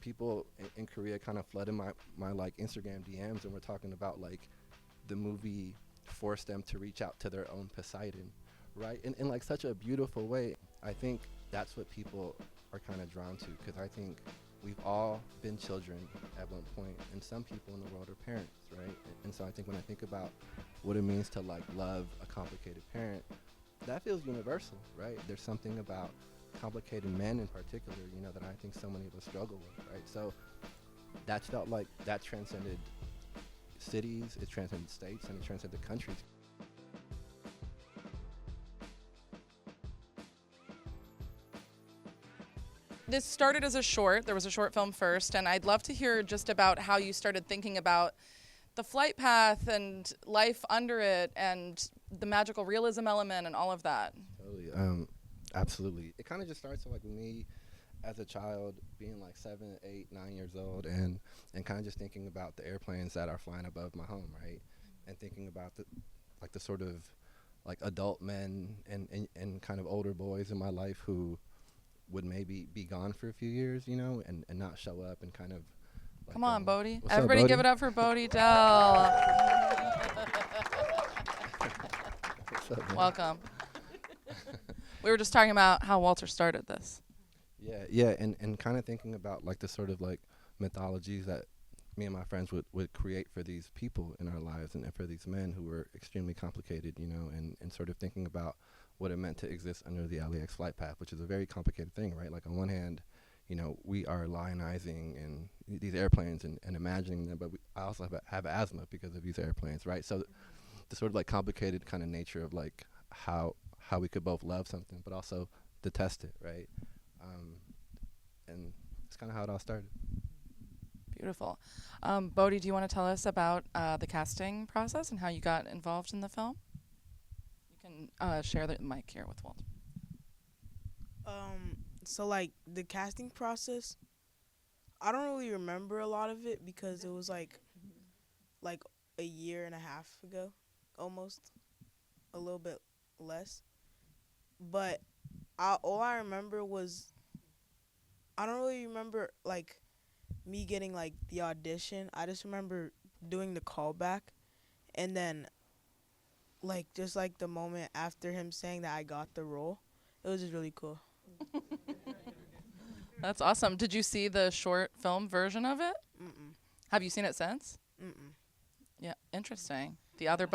people in Korea kind of flooded my like Instagram DMs, and we're talking about like the movie forced them to reach out to their own Poseidon, right? In like such a beautiful way. I think that's what people are kind of drawn to, because I think we've all been children at one point, and some people in the world are parents, right? And so I think when I think about what it means to like love a complicated parent, that feels universal, right? There's something about complicated men in particular, that I think so many of us struggle with, right? So that felt like that transcended cities, it transcended states, and it transcended countries. This started as a short. There was a short film first, and I'd love to hear just about how you started thinking about the flight path and life under it and the magical realism element and all of that. Totally. Absolutely. It kind of just starts with like me as a child being like 7, 8, 9 years old, and kind of just thinking about the airplanes that are flying above my home, right? And thinking about the sort of like adult men and kind of older boys in my life who would maybe be gone for a few years, and not show up, and kind of like, Come on, Bodhi. What's Everybody up, Bodhi? give it up for Bodhi Dell. What's up, man? Welcome. We were just talking about how Walter started this. Yeah, and kind of thinking about like the sort of like mythologies that me and my friends would create for these people in our lives, and for these men who were extremely complicated, and sort of thinking about what it meant to exist under the LAX flight path, which is a very complicated thing, right? Like on one hand, we are lionizing and these airplanes and imagining them, but I also have asthma because of these airplanes, right? So the sort of like complicated kind of nature of like how we could both love something but also detest it, right? And it's kind of how it all started. Beautiful. Bodhi, do you want to tell us about the casting process and how you got involved in the film? You can share the mic here with Walter. So like the casting process, I don't really remember a lot of it because it was like a year and a half ago, almost, a little bit less. But all I remember was, I don't really remember like me getting like the audition. I just remember doing the callback, and then like just like the moment after him saying that I got the role, it was just really cool. That's awesome. Did you see the short film version of it? Mm-mm. Have you seen it since? Mm-mm. Yeah, interesting. The other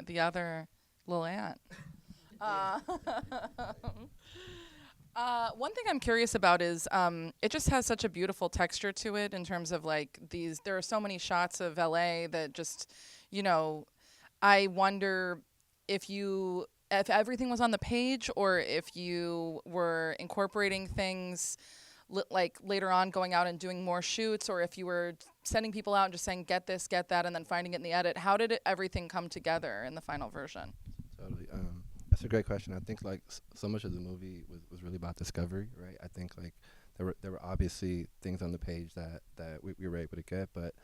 the other little ant. One thing I'm curious about is it just has such a beautiful texture to it in terms of like there are so many shots of LA that just, I wonder if everything was on the page or if you were incorporating things like later on going out and doing more shoots, or if you were sending people out and just saying, get this, get that, and then finding it in the edit. How did everything come together in the final version? Totally. That's a great question. I think like so much of the movie was really about discovery, right? I think like there were obviously things on the page that we were able to get, but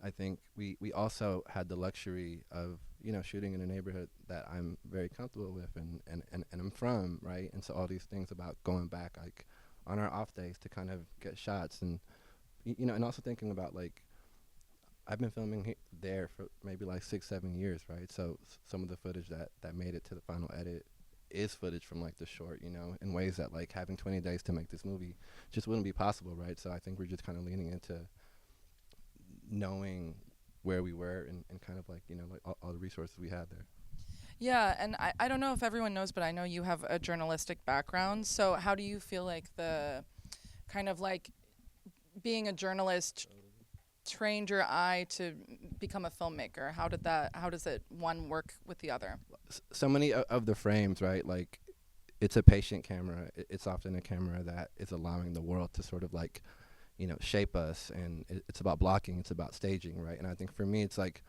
I think we also had the luxury of shooting in a neighborhood that I'm very comfortable with and I'm from, right? And so all these things about going back like on our off days to kind of get shots, and and also thinking about like I've been filming there for maybe like 6-7 years, right? So some of the footage that made it to the final edit is footage from like the short, in ways that like having 20 days to make this movie just wouldn't be possible, right? So I think we're just kind of leaning into knowing where we were and kind of like, like all the resources we had there. Yeah, and I don't know if everyone knows, but I know you have a journalistic background. So how do you feel like the kind of like being a journalist trained your eye to become a filmmaker? How does it one work with the other? So many of the frames, right? Like it's a patient camera. It's often a camera that is allowing the world to sort of like, shape us, and it's about blocking, it's about staging, right? And I think for me, it's like,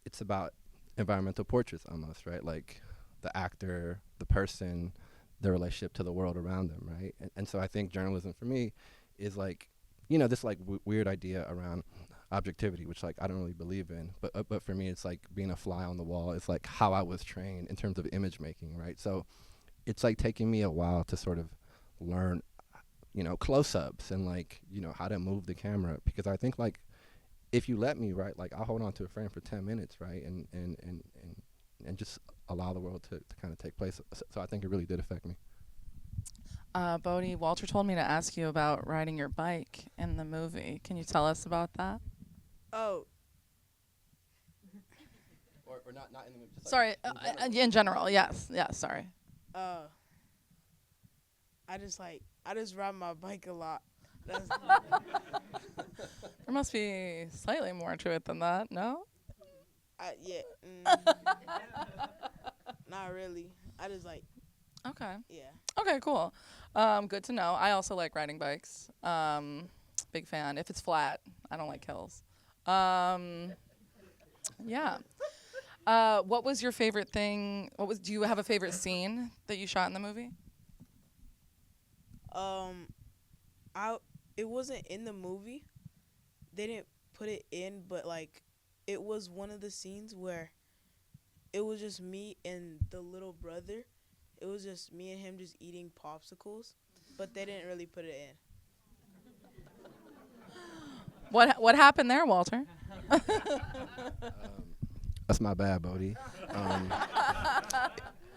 it's about environmental portraits almost, right? Like the actor, the person, the relationship to the world around them, right? And so I think journalism for me is like, this like weird idea around objectivity, which like I don't really believe in, but for me it's like being a fly on the wall. It's like how I was trained in terms of image making, right? So it's like taking me a while to sort of learn, close-ups and like how to move the camera, because I think like if you let me, right, like I'll hold on to a frame for 10 minutes, right, and just allow the world to kind of take place. So I think it really did affect me. Bodhi, Walter told me to ask you about riding your bike in the movie. Can you tell us about that? Oh, Or not in the movie. Just Sorry, in general, yes. Sorry. uh, I just ride my bike a lot. That's, There must be slightly more to it than that, no? yeah. Not really. I just like, Okay. yeah. Okay, cool. Good to know. I also like riding bikes. Big fan. If it's flat, I don't like hills. Yeah. What was your favorite thing? Do you have a favorite scene that you shot in the movie? I it wasn't in the movie. They didn't put it in, but like, it was one of the scenes where it was just me and the little brother. It was just me and him just eating popsicles, but they didn't really put it in. What happened there, Walter? That's my bad, Bodhi.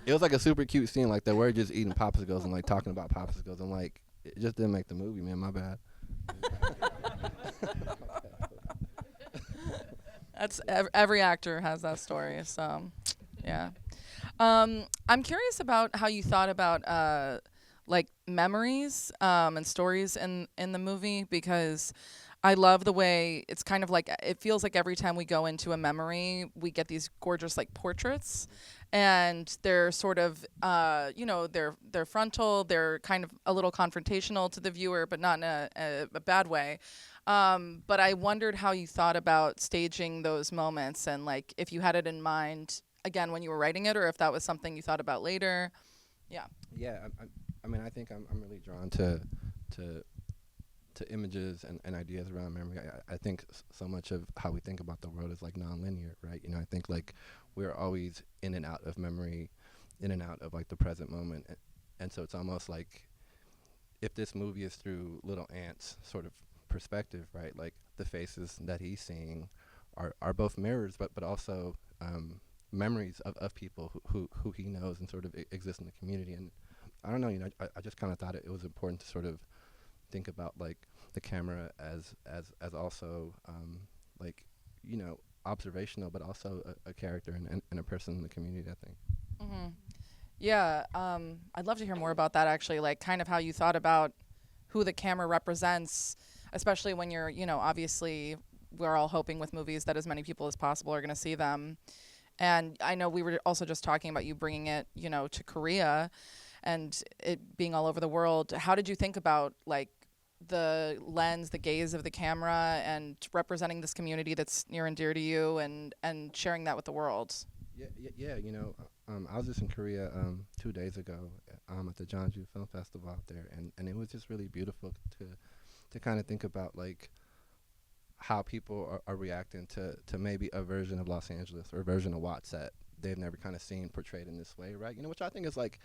It was like a super cute scene, like that we're just eating popsicles and like talking about popsicles, and like it just didn't make the movie, man. My bad. That's every actor has that story. So, yeah. I'm curious about how you thought about like memories and stories in the movie, because I love the way it's kind of like, it feels like every time we go into a memory, we get these gorgeous like portraits, and they're sort of they're frontal, they're kind of a little confrontational to the viewer, but not in a bad way. But I wondered how you thought about staging those moments, and like if you had it in mind again when you were writing it, or if that was something you thought about later. Yeah. Yeah, I mean, I think I'm really drawn to images and ideas around memory. I think so much of how we think about the world is like nonlinear, right? I think like we're always in and out of memory, in and out of like the present moment, and so it's almost like if this movie is through little Ant's sort of perspective, right? Like the faces that he's seeing are both mirrors, but also memories of people who he knows and sort of exist in the community. And I don't know, I just kind of thought it was important to sort of think about like the camera as also like observational, but also a character and a person in the community, I think. Mm-hmm. Yeah, I'd love to hear more about that, actually, like kind of how you thought about who the camera represents, especially when you're, obviously we're all hoping with movies that as many people as possible are going to see them. And I know we were also just talking about you bringing it, to Korea and it being all over the world. How did you think about like the lens, the gaze of the camera, and representing this community that's near and dear to you, and sharing that with the world? Yeah. I was just in Korea 2 days ago at the Jeonju Film Festival out there, and it was just really beautiful to kind of think about like how people are reacting to maybe a version of Los Angeles or a version of Watts that they've never kind of seen portrayed in this way, right? Which I think is like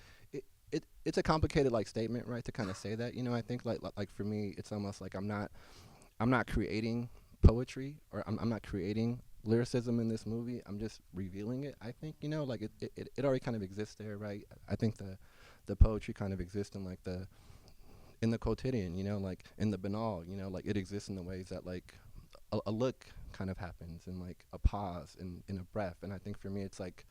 it's a complicated like statement, right, to kind of say that. I think like for me, it's almost like I'm not creating poetry, or I'm not creating lyricism in this movie. I'm just revealing it. I think like it already kind of exists there, right? I think the poetry kind of exists in like in the quotidian, like in the banal, like it exists in the ways that like a look kind of happens, and like a pause in a breath. And I think for me, it's like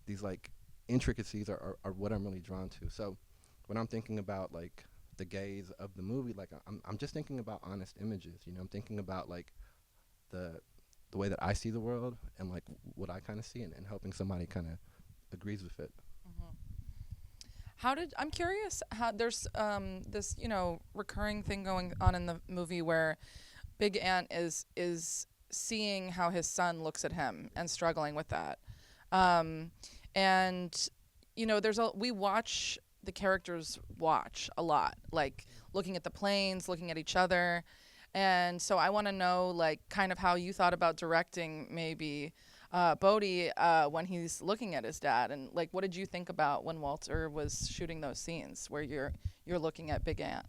these like intricacies are what I'm really drawn to. So when I'm thinking about like the gaze of the movie, like I'm just thinking about honest images. I'm thinking about like the way that I see the world, and like what I kind of see, and hoping somebody kind of agrees with it. Mm-hmm. I'm curious how there's this recurring thing going on in the movie where Big Ant is seeing how his son looks at him and struggling with that. And we watch the characters watch a lot, like looking at the planes, looking at each other. And so I want to know like kind of how you thought about directing maybe Bodhi when he's looking at his dad, and like what did you think about when Walter was shooting those scenes where you're looking at Big Ant?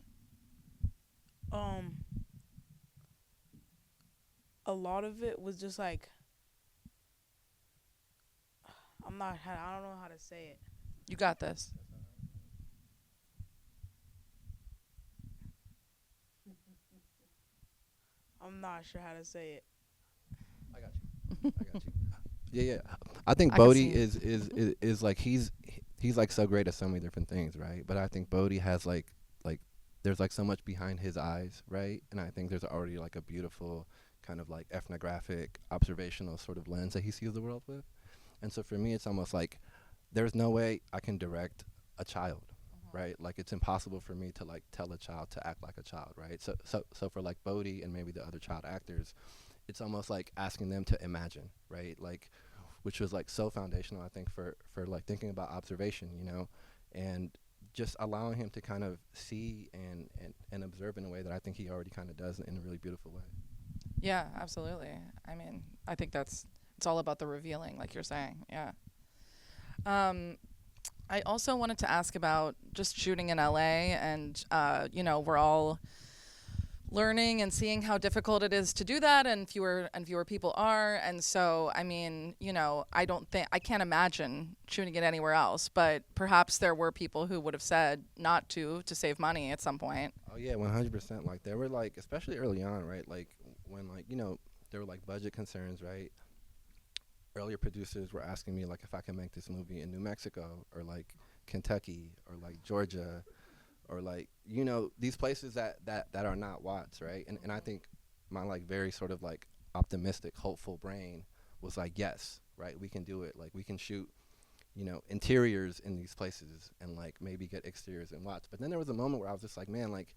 Um, a lot of it was just like I don't know how to say it. You got this. I'm not sure how to say it. I got you. I got you. Yeah, yeah. I think I can Bodhi see. is like he's like so great at so many different things, right? But I think Bodhi has like there's like so much behind his eyes, right? And I think there's already like a beautiful kind of like ethnographic observational sort of lens that he sees the world with. And so for me, it's almost like there's no way I can direct a child, right? Like it's impossible for me to like tell a child to act like a child, right? So for like Bodhi and maybe the other child actors, it's almost like asking them to imagine, right? Like, which was like so foundational, I think, for like thinking about observation, you know, and just allowing him to kind of see and observe in a way that I think he already kind of does in a really beautiful way. Yeah, absolutely. I mean, I think it's all about the revealing, like you're saying. Yeah. Um, I also wanted to ask about just shooting in LA, and we're all learning and seeing how difficult it is to do that, and fewer people are. And so, I mean, I can't imagine shooting it anywhere else, but perhaps there were people who would have said not to save money at some point. Oh yeah, 100%. Like there were like, especially early on, right? Like when like there were like budget concerns, right? Earlier producers were asking me like if I could make this movie in New Mexico or like Kentucky or like Georgia or like these places that are not Watts, right? And I think my like very sort of like optimistic, hopeful brain was like, yes, right, we can do it. Like we can shoot interiors in these places and like maybe get exteriors in Watts. But then there was a moment where I was just like, man, like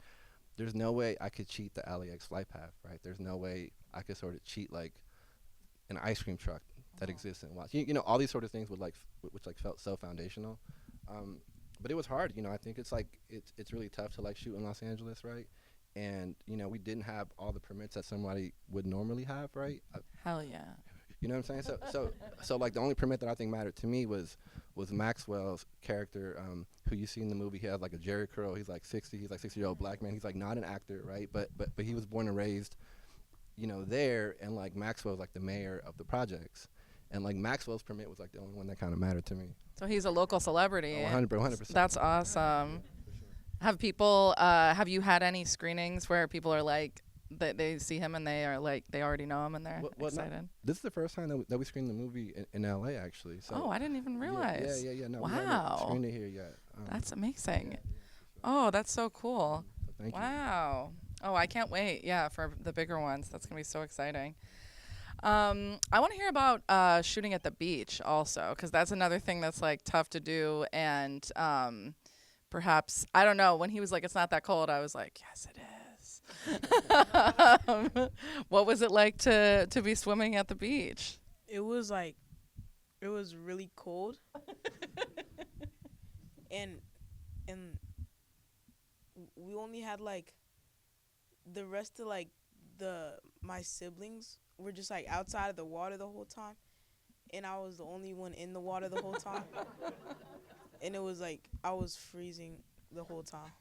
there's no way I could cheat the LAX flight path, right? There's no way I could sort of cheat like an ice cream truck that exists in Watts. All these sort of things would like which like felt so foundational. But it was hard. I think it's like it's really tough to like shoot in Los Angeles, right? And we didn't have all the permits that somebody would normally have, right? Hell yeah. You know what I'm saying? So like the only permit that I think mattered to me was Maxwell's character, who you see in the movie. He has like a Jerry curl. He's like 60. He's like 60-year-old black man. He's like not an actor, right? But he was born and raised, there. And like Maxwell's like the mayor of the projects, and like Maxwell's permit was like the only one that kind of mattered to me. So he's a local celebrity. 100%. That's awesome. Have you had any screenings where people are like, they see him and they are like, they already know him and they're excited? This is the first time that we screened the movie in LA, actually. So Oh, I didn't even realize. Yeah. No, Wow. we haven't screened it here yet. That's amazing. Yeah, Oh, that's so cool. so thank you. Wow. Oh, I can't wait. Yeah, for the bigger ones. That's going to be so exciting. I want to hear about shooting at the beach also, because that's another thing that's like tough to do. And perhaps, I don't know, when he was like, it's not that cold, I was like, yes, it is. What was it like to be swimming at the beach? It was really cold, and we only had like the rest of like my siblings were just like outside of the water the whole time, and I was the only one in the water the whole time. And it was like I was freezing the whole time.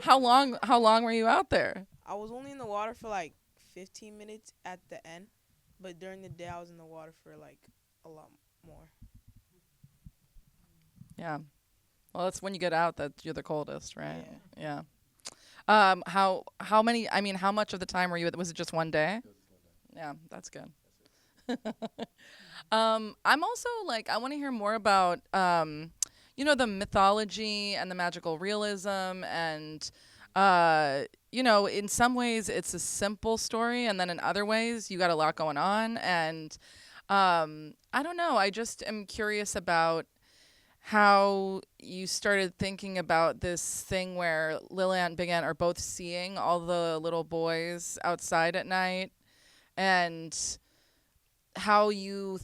How long were you out there? I was only in the water for like 15 minutes at the end, but during the day I was in the water for like a lot more. Yeah. Well, that's when you get out that you're the coldest, right? Yeah. Yeah. How many? I mean, how much of the time were you? Was it just one day? Yeah, that's good. I'm also like, I want to hear more about the mythology and the magical realism, and in some ways it's a simple story, and then in other ways you got a lot going on, and I don't know. I just am curious about how you started thinking about this thing where Lil and Big Ant are both seeing all the little boys outside at night, and how you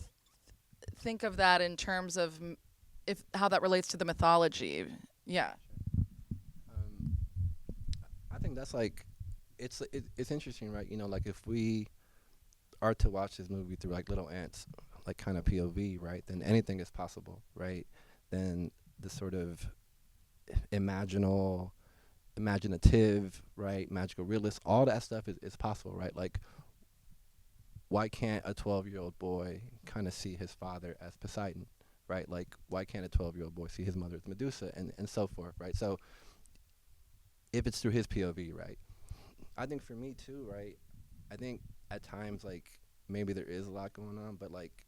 think of that in terms of how that relates to the mythology. Yeah. I think that's like, it's interesting, right? Like if we are to watch this movie through like Little Ants, like kind of POV, right? Then anything is possible, right? Then the sort of imaginal imaginative, right? Magical realist, all that stuff is possible, right? Like, why can't a 12-year-old boy kind of see his father as Poseidon, right? Like, why can't a 12-year-old boy see his mother as Medusa, and so forth, right? So, if it's through his POV, right? I think for me too, right? I think at times, like, maybe there is a lot going on, but like,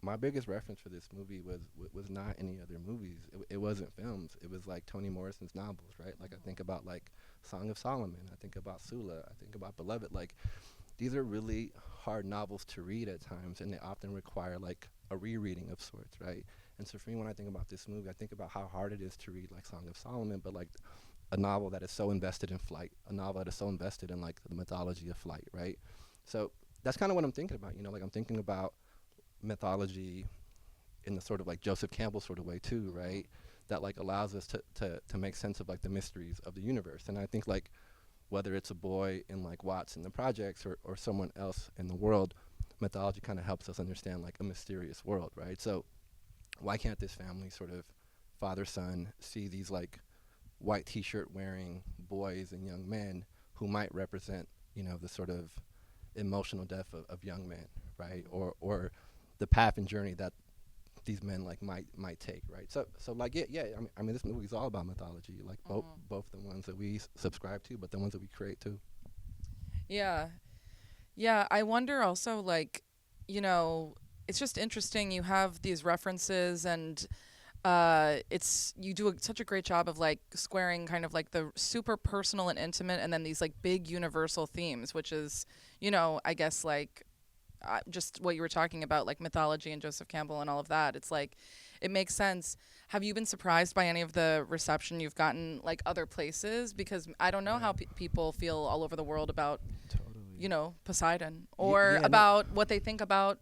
my biggest reference for this movie was not any other movies. It wasn't films. It was like Toni Morrison's novels, right? Like, I think about like Song of Solomon. I think about Sula. I think about Beloved. Like, these are really hard novels to read at times, and they often require like a rereading of sorts, right? And so for me, when I think about this movie, I think about how hard it is to read like Song of Solomon, but like a novel that is so invested in flight, a novel that is so invested in like the mythology of flight, right? So that's kind of what I'm thinking about. You know, like, I'm thinking about mythology in the sort of like Joseph Campbell sort of way too, right? That like allows us to make sense of like the mysteries of the universe. And I think like whether it's a boy in like Watts in the projects or someone else in the world, mythology kind of helps us understand like a mysterious world, right? So why can't this family sort of father son see these like white t-shirt wearing boys and young men who might represent, you know, the sort of emotional depth of young men, right? Or the path and journey that these men like might take, right? So like, yeah. I mean, this movie is all about mythology, like both the ones that we subscribe to, but the ones that we create too. Yeah. Yeah, I wonder also, like, you know, it's just interesting. You have these references, and it's you do such a great job of like squaring kind of like the super personal and intimate, and then these like big universal themes, which is, I guess like just what you were talking about, like mythology and Joseph Campbell and all of that. It's like it makes sense. Have you been surprised by any of the reception you've gotten like other places? Because I don't know how people feel all over the world about Totally. Poseidon, or Yeah, no. about what they think about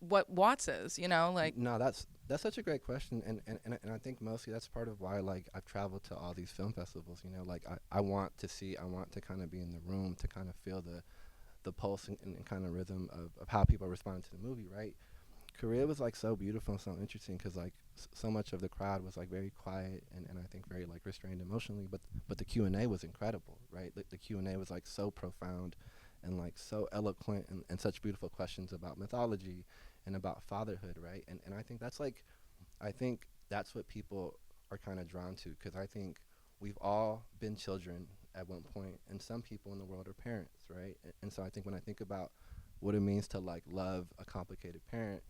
what Watts is, like. No, that's such a great question, and I think mostly that's part of why like I've traveled to all these film festivals. You know, like I want to see, I want to kind of be in the room to kind of feel the pulse and kind of rhythm of how people respond to the movie, right? Korea was like so beautiful and so interesting because like so much of the crowd was like very quiet and I think very like restrained emotionally, but the Q&A was incredible, right? The Q&A was like so profound and like so eloquent and such beautiful questions about mythology and about fatherhood, right? And I think that's like, I think that's what people are kind of drawn to because I think we've all been children at one point, and some people in the world are parents, right? And so I think when I think about what it means to like love a complicated parent,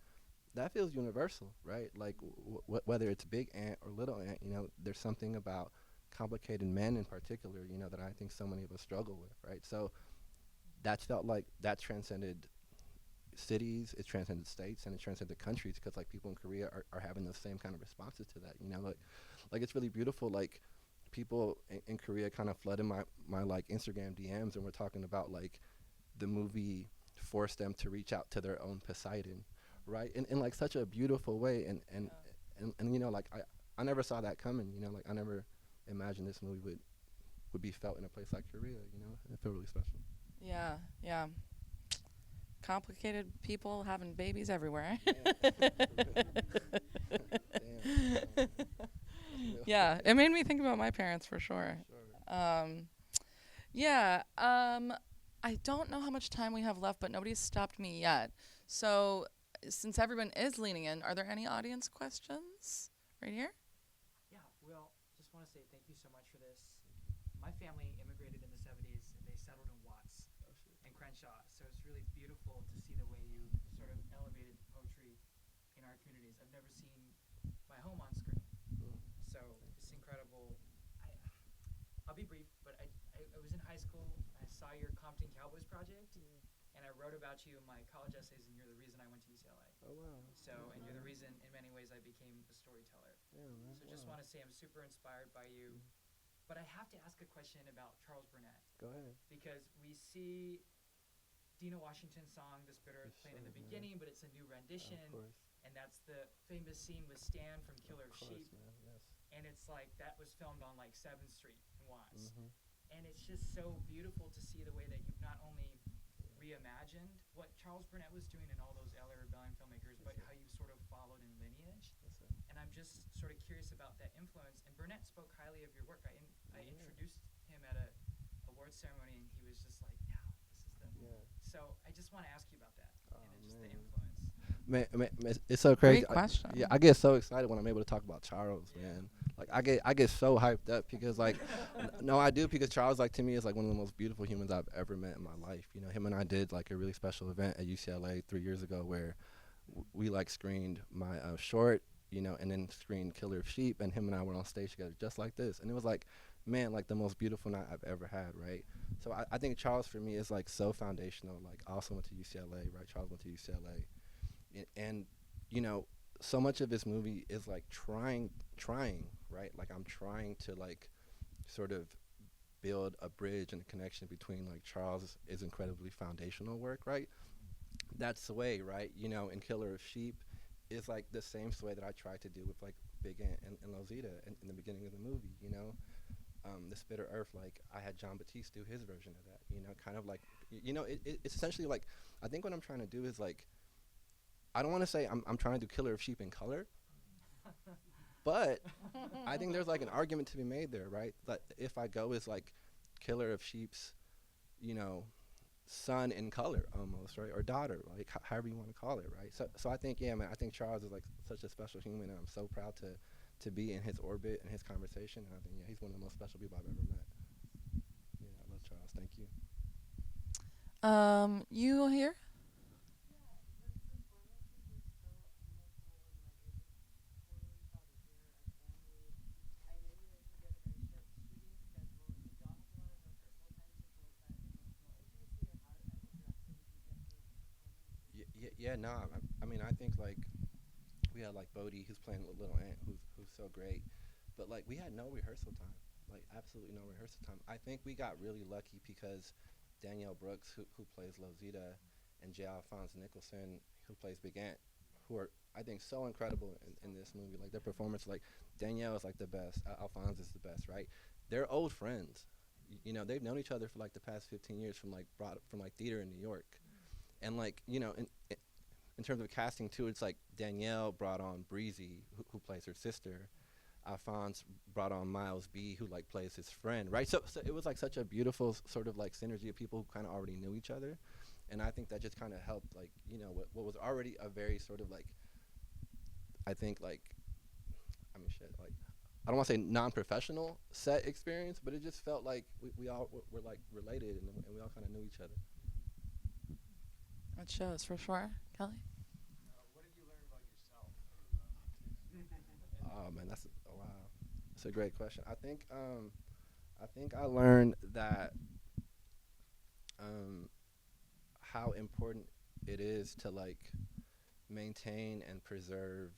that feels universal, right? Like whether it's big ant or little ant, there's something about complicated men in particular, that I think so many of us struggle with, right? So that felt like that transcended cities, it transcended states, and it transcended countries because like people in Korea are having the same kind of responses to that, like it's really beautiful. Like people in Korea kind of flooded my like Instagram DMs and we're talking about like the movie forced them to reach out to their own Poseidon, right? In like such a beautiful way, and like I never saw that coming, like I never imagined this movie would be felt in a place like Korea, it felt really special. Yeah, yeah. Complicated people having babies everywhere. Damn. Yeah, it made me think about my parents for sure. Sure. Yeah, I don't know how much time we have left, but nobody's stopped me yet. So, since everyone is leaning in, are there any audience questions right here? Yeah, well, just want to say thank you so much for this. My family immigrated in the 70s and they settled in Watts and Crenshaw, so it's really beautiful to see the way you sort of elevated poetry in our communities. I've never seen my home on screen, so it's incredible. I'll be brief, but I was in high school, I saw your Compton Cowboys project, and I wrote about you in my college essays, and you're the reason I went to UCLA. Oh wow. So, and you're the reason, in many ways, I became a storyteller. Yeah, man. So just want to say I'm super inspired by you. But I have to ask a question about Charles Burnett. Go ahead. Because we see Dina Washington's song, This Bitter Earth, played in the beginning, but it's a new rendition. Of course. And that's the famous scene with Stan from Killer Of of course, Sheep. man. Yes. And it's like, that was filmed on like 7th Street in Watts. Mm-hmm. And it's just so beautiful to see the way that you've not only reimagined what Charles Burnett was doing in all those LA Rebellion filmmakers, but how you've sort of followed in lineage. And I'm just sort of curious about that influence. And Burnett spoke highly of your work. I introduced him him at a award ceremony, and he was just like, "No, this is the." Yeah. So I just want to ask you about that, Oh, and just the man. influence. It's so crazy. Great question. Yeah, I get so excited when I'm able to talk about Charles, Yeah. man. Like I get so hyped up because like, no, I do, because Charles, like, to me, is like one of the most beautiful humans I've ever met in my life. You know, him and I did like a really special event at UCLA 3 years ago where we like screened my short, you know, and then screened Killer of Sheep, and him and I were on stage together just like this, and it was like, man, like the most beautiful night I've ever had, right? So I think Charles for me is like so foundational. Like, I also went to UCLA, right? Charles went to UCLA, and you know, so much of this movie is like trying, right? Like, I'm trying to like sort of build a bridge and a connection between like Charles is incredibly foundational work, right? That sway, right? You know, in Killer of Sheep is like the same sway that I tried to do with like Big Ant and Lozita in the beginning of the movie, you know? The Spitter Earth, like, I had John Batiste do his version of that, you know, kind of like, you know, it's essentially like, I think what I'm trying to do is like, I don't want to say I'm trying to do Killer of Sheep in color, but I think there's like an argument to be made there, right? That if I go as like Killer of Sheep's, you know, son in color almost, right? Or daughter, like however you want to call it, right? So I think, yeah, man, I think Charles is like such a special human, and I'm so proud to be in his orbit and his conversation. And I think, yeah, he's one of the most special people I've ever met. Yeah, I love Charles. Thank you. You here? Yeah, no, I mean, I think like we had like Bodhi, who's playing Little Ant, who's so great, but like we had no rehearsal time, like absolutely no rehearsal time. I think we got really lucky because Danielle Brooks, who plays Lozita, and J. Alphonse Nicholson, who plays Big Ant, who are, I think, so incredible in this movie. Like, their performance, like Danielle is like the best, Alphonse is the best, right? They're old friends. You know, they've known each other for like the past 15 years from like theater in New York, and like, you know, in terms of casting too, it's like Danielle brought on Breezy, who plays her sister. Alphonse brought on Miles B, who like plays his friend, right? So it was like such a beautiful sort of like synergy of people who kind of already knew each other, and I think that just kind of helped, like, you know, what was already a very sort of like, I think like, I mean, shit, like, I don't want to say non-professional set experience, but it just felt like we all were like related, and we all kind of knew each other. It shows for sure. Kelly? What did you learn about yourself? Oh man, wow, that's a great question. I think I learned that how important it is to like maintain and preserve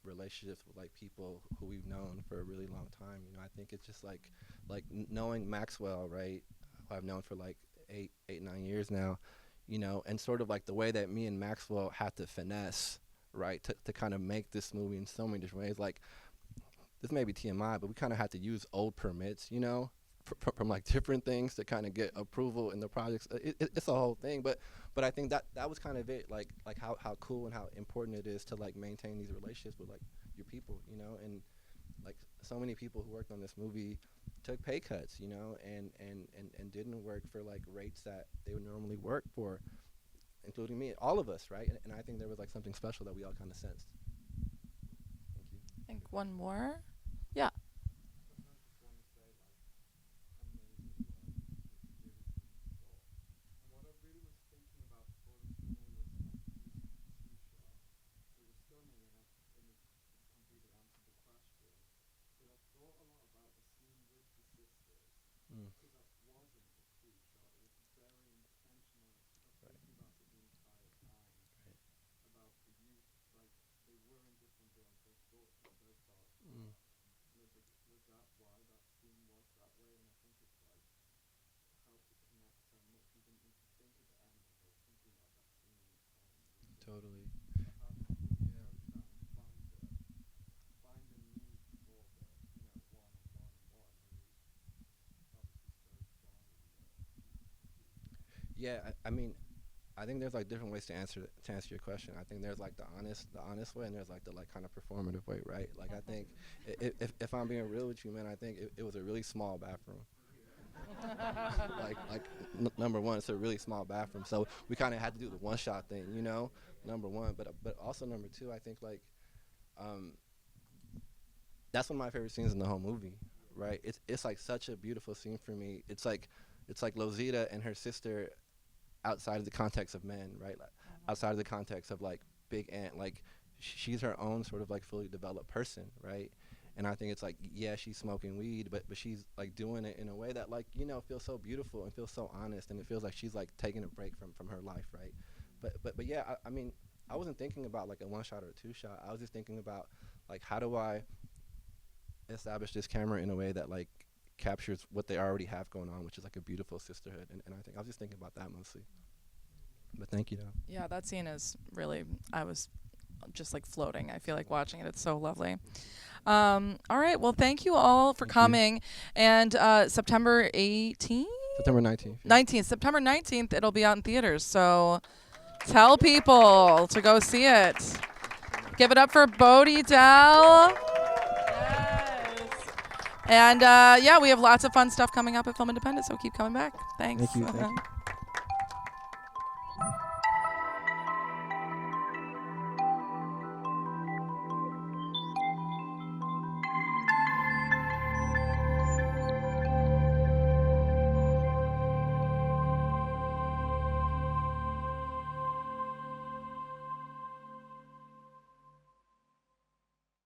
relationships with like people who we've known for a really long time. You know, I think it's just like knowing Maxwell, right? Who I've known for like 9 years now. You know, and sort of like the way that me and Maxwell had to finesse, right, to kind of make this movie in so many different ways. Like, this may be TMI, but we kind of had to use old permits, you know, from like different things to kind of get approval in the projects. It's a whole thing, but I think that was kind of it. Like how cool and how important it is to like maintain these relationships with like your people, you know, and like so many people who worked on this movie took pay cuts, you know, and didn't work for like rates that they would normally work for, including me, all of us, right? And I think there was like something special that we all kind of sensed. Thank you. I think one more. Yeah. Mm. Mm. Totally. Yeah, I mean, I think there's like different ways to answer your question. I think there's like the honest way, and there's like the like kind of performative way, right? Like, I think if I'm being real with you, man, I think it was a really small bathroom. Number one, it's a really small bathroom, so we kind of had to do the one shot thing, you know. Number one, but also number two, I think like that's one of my favorite scenes in the whole movie, right? It's like such a beautiful scene for me. It's like Lozita and her sister outside of the context of men, right? Like, outside of the context of like Big Aunt, like she's her own sort of like fully developed person, right? And I think it's like, yeah, she's smoking weed, but she's like doing it in a way that like, you know, feels so beautiful and feels so honest, and it feels like she's like taking a break from her life, right? But yeah, I mean, I wasn't thinking about like a one shot or a two shot. I was just thinking about like, how do I establish this camera in a way that like captures what they already have going on, which is like a beautiful sisterhood. And I think I was just thinking about that mostly. But thank you, though. Yeah, that scene is really, I was just like floating. I feel like watching it. It's so lovely. All right. Well, thank you all for coming. And September 18th? September 19th. 19th. September 19th, it'll be out in theaters. So tell people to go see it. Give it up for Bodhi Dell. And, yeah, we have lots of fun stuff coming up at Film Independent, so keep coming back. Thanks. Thank you.